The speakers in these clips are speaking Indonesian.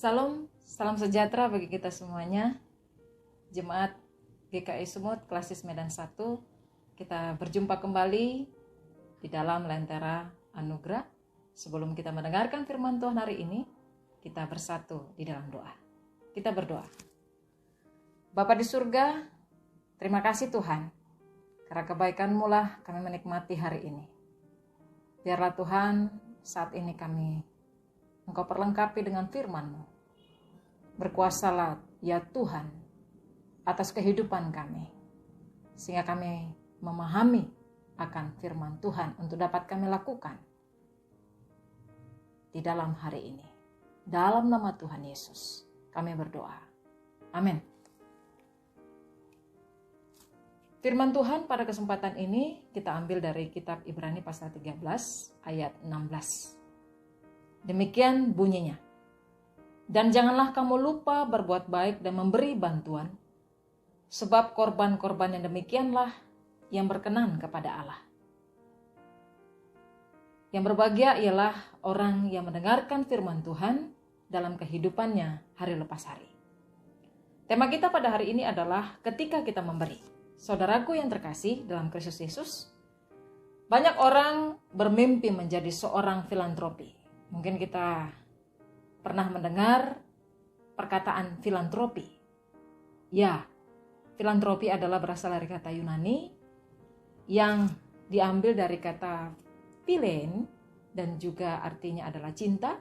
Salam sejahtera bagi kita semuanya. Jemaat GKI Sumut Klasis Medan 1, kita berjumpa kembali di dalam Lentera Anugerah. Sebelum kita mendengarkan firman Tuhan hari ini, kita bersatu di dalam doa. Kita berdoa. Bapa di surga, terima kasih Tuhan, karena kebaikan-Mu lah kami menikmati hari ini. Biarlah Tuhan, saat ini Engkau perlengkapi dengan firman-Mu. Berkuasalah ya Tuhan atas kehidupan kami, sehingga kami memahami akan firman Tuhan untuk dapat kami lakukan di dalam hari ini. Dalam nama Tuhan Yesus kami berdoa. Amin. Firman Tuhan pada kesempatan ini kita ambil dari kitab Ibrani pasal 13 ayat 16. Demikian bunyinya. Dan janganlah kamu lupa berbuat baik dan memberi bantuan, sebab korban-korban yang demikianlah yang berkenan kepada Allah. Yang berbahagia ialah orang yang mendengarkan firman Tuhan dalam kehidupannya hari lepas hari. Tema kita pada hari ini adalah ketika kita memberi. Saudaraku yang terkasih dalam Kristus Yesus, banyak orang bermimpi menjadi seorang filantropi. Mungkin kita pernah mendengar perkataan filantropi. Ya, filantropi adalah berasal dari kata Yunani yang diambil dari kata philein dan juga artinya adalah cinta,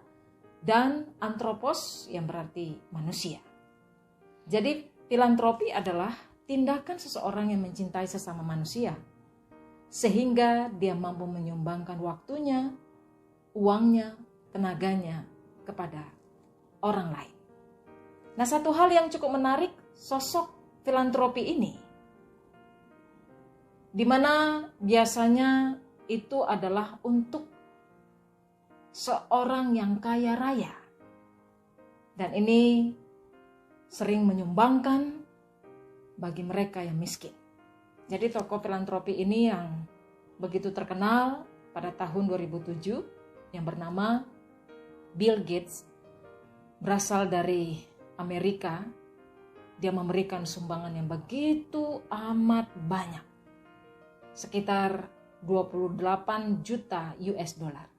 dan anthropos yang berarti manusia. Jadi filantropi adalah tindakan seseorang yang mencintai sesama manusia sehingga dia mampu menyumbangkan waktunya, uangnya, tenaganya kepada orang lain. Nah, satu hal yang cukup menarik sosok filantropi ini, di mana biasanya itu adalah untuk seorang yang kaya raya, dan ini sering menyumbangkan bagi mereka yang miskin. Jadi tokoh filantropi ini yang begitu terkenal pada tahun 2007 yang bernama Bill Gates, berasal dari Amerika. Dia memberikan sumbangan yang begitu amat banyak, sekitar 28 juta US dollar.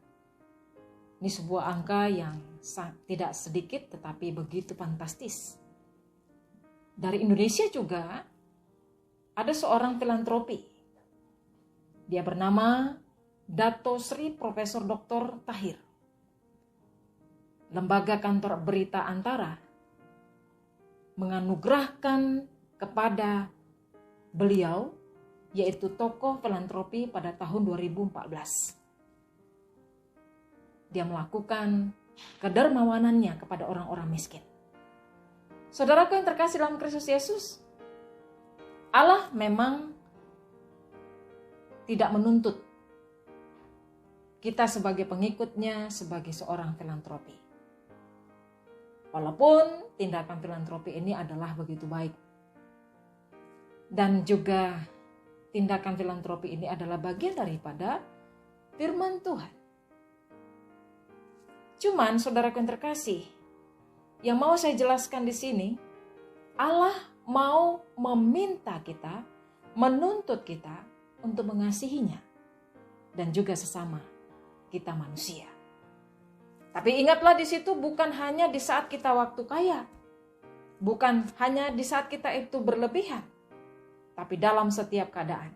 Ini sebuah angka yang tidak sedikit tetapi begitu fantastis. Dari Indonesia juga ada seorang filantropi. Dia bernama Dato Sri Profesor Dr. Tahir. Lembaga kantor berita Antara menganugerahkan kepada beliau, yaitu tokoh filantropi pada tahun 2014. Dia melakukan kedermawanannya kepada orang-orang miskin. Saudaraku yang terkasih dalam Kristus Yesus, Allah memang tidak menuntut kita sebagai pengikutnya sebagai seorang filantropi. Walaupun tindakan filantropi ini adalah begitu baik. Dan juga tindakan filantropi ini adalah bagian daripada firman Tuhan. Cuman saudaraku yang terkasih, yang mau saya jelaskan di sini, Allah mau meminta kita, menuntut kita untuk mengasihinya dan juga sesama kita manusia. Tapi ingatlah di situ bukan hanya di saat kita waktu kaya, bukan hanya di saat kita itu berlebihan, tapi dalam setiap keadaan.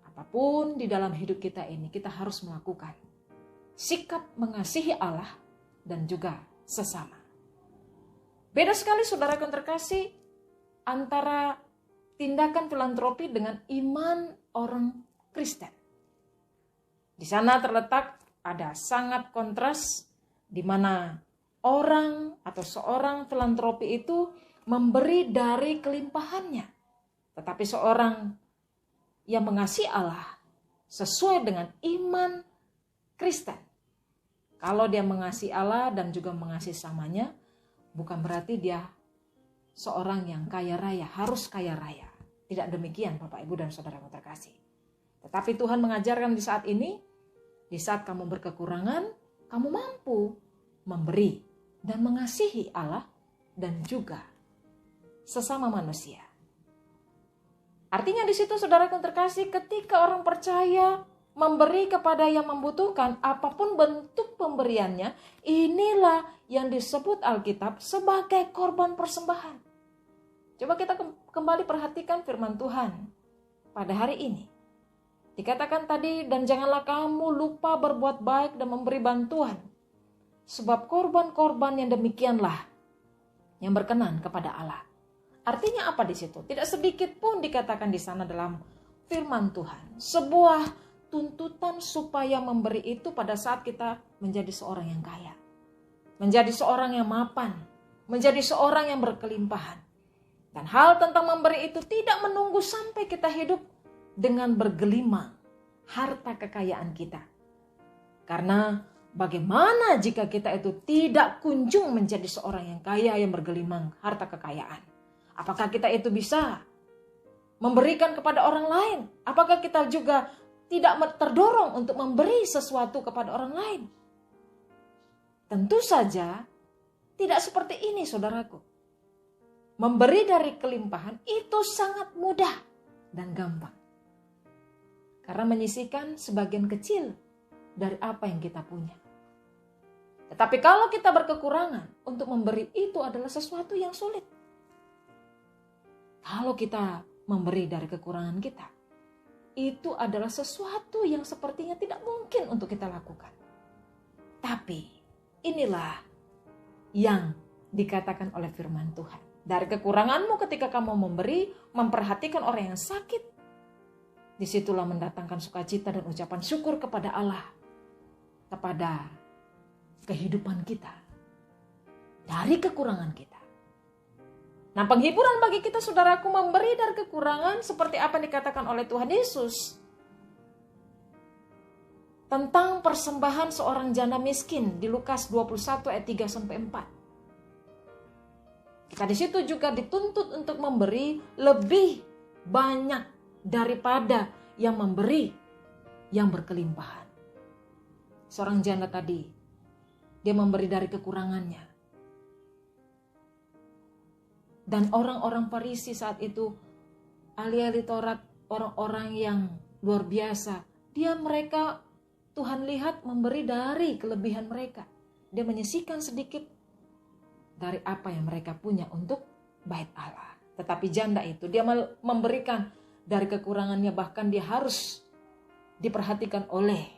Apapun di dalam hidup kita ini, kita harus melakukan sikap mengasihi Allah dan juga sesama. Beda sekali saudara yang terkasih antara tindakan filantropi dengan iman orang Kristen. Di sana terletak ada sangat kontras di mana orang atau seorang filantropi itu memberi dari kelimpahannya. Tetapi seorang yang mengasihi Allah sesuai dengan iman Kristen, kalau dia mengasihi Allah dan juga mengasihi samanya, bukan berarti dia seorang yang kaya raya, harus kaya raya. Tidak demikian Bapak, Ibu, dan saudara yang terkasih. Tetapi Tuhan mengajarkan di saat ini, di saat kamu berkekurangan, kamu mampu memberi. dan mengasihi Allah dan juga sesama manusia. Artinya di situ saudaraku yang terkasih, ketika orang percaya memberi kepada yang membutuhkan, apapun bentuk pemberiannya, inilah yang disebut Alkitab sebagai korban persembahan. Coba kita kembali perhatikan firman Tuhan pada hari ini. Dikatakan tadi, dan janganlah kamu lupa berbuat baik dan memberi bantuan. Sebab korban-korban yang demikianlah yang berkenan kepada Allah. Artinya apa di situ? Tidak sedikit pun dikatakan di sana dalam firman Tuhan. Sebuah tuntutan supaya memberi itu pada saat kita menjadi seorang yang kaya. Menjadi seorang yang mapan. Menjadi seorang yang berkelimpahan. Dan hal tentang memberi itu tidak menunggu sampai kita hidup dengan bergelimang harta kekayaan kita. Karena bagaimana jika kita itu tidak kunjung menjadi seorang yang kaya yang bergelimang harta kekayaan? Apakah kita itu bisa memberikan kepada orang lain? Apakah kita juga tidak terdorong untuk memberi sesuatu kepada orang lain? Tentu saja tidak seperti ini, saudaraku. Memberi dari kelimpahan itu sangat mudah dan gampang. Karena menyisihkan sebagian kecil dari apa yang kita punya. Tetapi kalau kita berkekurangan, untuk memberi itu adalah sesuatu yang sulit. Kalau kita memberi dari kekurangan kita, itu adalah sesuatu yang sepertinya tidak mungkin untuk kita lakukan. Tapi inilah yang dikatakan oleh firman Tuhan. Dari kekuranganmu ketika kamu memberi, memperhatikan orang yang sakit, disitulah mendatangkan sukacita dan ucapan syukur kepada Allah, kepada kehidupan kita, dari kekurangan kita. Nah, penghiburan bagi kita, saudaraku, memberi dari kekurangan seperti apa yang dikatakan oleh Tuhan Yesus tentang persembahan seorang janda miskin di Lukas 21 ayat 3-4. Kita di situ juga dituntut untuk memberi lebih banyak daripada yang memberi yang berkelimpahan. Seorang janda tadi, dia memberi dari kekurangannya. Dan orang-orang Farisi saat itu, ahli-ahli Taurat, orang-orang yang luar biasa, mereka Tuhan lihat memberi dari kelebihan mereka. Dia menyisihkan sedikit dari apa yang mereka punya untuk bait Allah. Tetapi janda itu, dia memberikan dari kekurangannya, bahkan dia harus diperhatikan oleh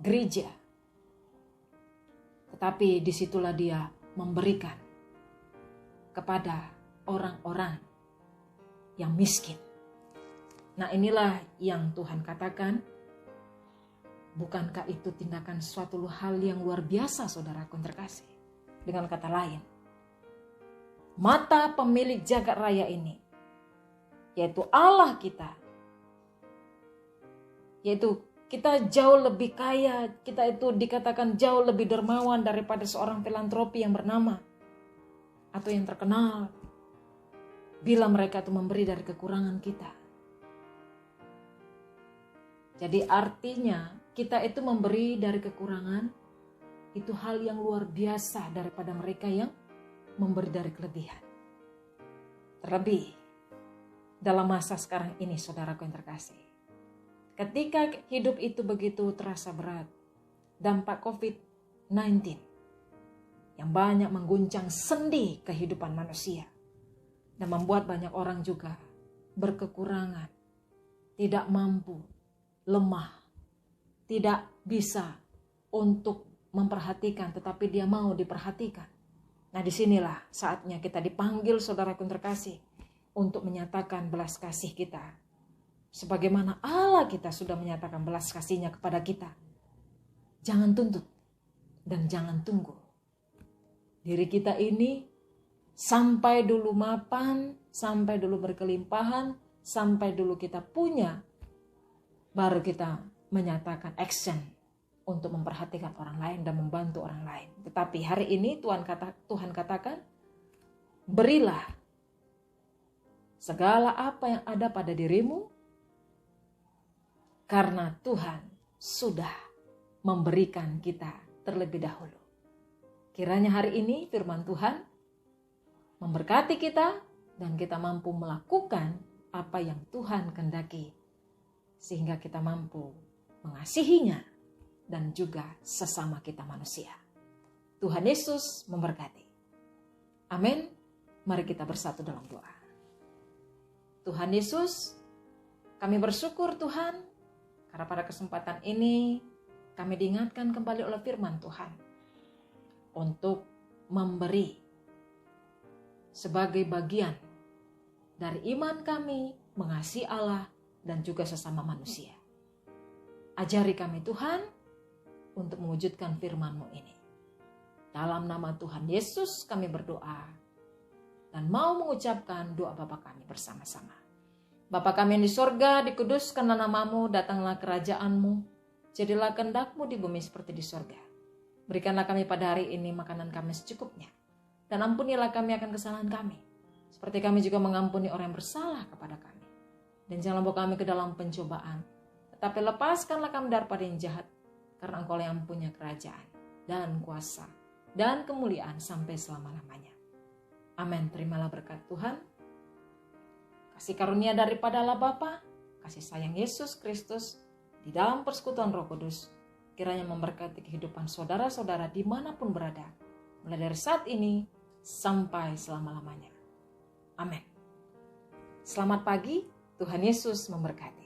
gereja. Tetapi disitulah dia memberikan kepada orang-orang yang miskin. Nah, inilah yang Tuhan katakan, bukankah itu tindakan suatu hal yang luar biasa, saudaraku terkasih? Dengan kata lain, mata pemilik jagat raya ini, yaitu Allah kita, yaitu kita jauh lebih kaya, kita itu dikatakan jauh lebih dermawan daripada seorang filantropi yang bernama atau yang terkenal, bila mereka itu memberi dari kekurangan kita. Jadi artinya kita itu memberi dari kekurangan, itu hal yang luar biasa daripada mereka yang memberi dari kelebihan. Terlebih dalam masa sekarang ini, saudaraku yang terkasih, ketika hidup itu begitu terasa berat, dampak COVID-19 yang banyak mengguncang sendi kehidupan manusia dan membuat banyak orang juga berkekurangan, tidak mampu, lemah, tidak bisa untuk memperhatikan, tetapi dia mau diperhatikan. Nah, disinilah saatnya kita dipanggil, saudaraku terkasih, untuk menyatakan belas kasih kita. Sebagaimana Allah kita sudah menyatakan belas kasihnya kepada kita. Jangan tuntut dan jangan tunggu. Diri kita ini sampai dulu mapan, sampai dulu berkelimpahan, sampai dulu kita punya, baru kita menyatakan action untuk memperhatikan orang lain dan membantu orang lain. Tetapi hari ini Tuhan katakan, berilah segala apa yang ada pada dirimu, karena Tuhan sudah memberikan kita terlebih dahulu. Kiranya hari ini firman Tuhan memberkati kita dan kita mampu melakukan apa yang Tuhan kehendaki, sehingga kita mampu mengasihinya dan juga sesama kita manusia. Tuhan Yesus memberkati. Amin. Mari kita bersatu dalam doa. Tuhan Yesus, kami bersyukur Tuhan, karena pada kesempatan ini kami diingatkan kembali oleh firman Tuhan untuk memberi sebagai bagian dari iman kami mengasihi Allah dan juga sesama manusia. Ajari kami Tuhan untuk mewujudkan firman-Mu ini. Dalam nama Tuhan Yesus kami berdoa dan mau mengucapkan doa Bapa kami bersama-sama. Bapa kami yang di sorga, dikuduskanlah nama-Mu, datanglah kerajaan-Mu, jadilah kehendak-Mu di bumi seperti di sorga. Berikanlah kami pada hari ini makanan kami secukupnya, dan ampunilah kami akan kesalahan kami, seperti kami juga mengampuni orang yang bersalah kepada kami. Dan jangan bawa kami ke dalam pencobaan, tetapi lepaskanlah kami daripada yang jahat, karena Engkau yang punya kerajaan dan kuasa dan kemuliaan sampai selama-lamanya. Amin. Terimalah berkat Tuhan, kasih karunia daripada Allah Bapa, kasih sayang Yesus Kristus di dalam persekutuan Roh Kudus, kiranya memberkati kehidupan saudara-saudara dimanapun berada, mulai dari saat ini sampai selama-lamanya. Amin. Selamat pagi, Tuhan Yesus memberkati.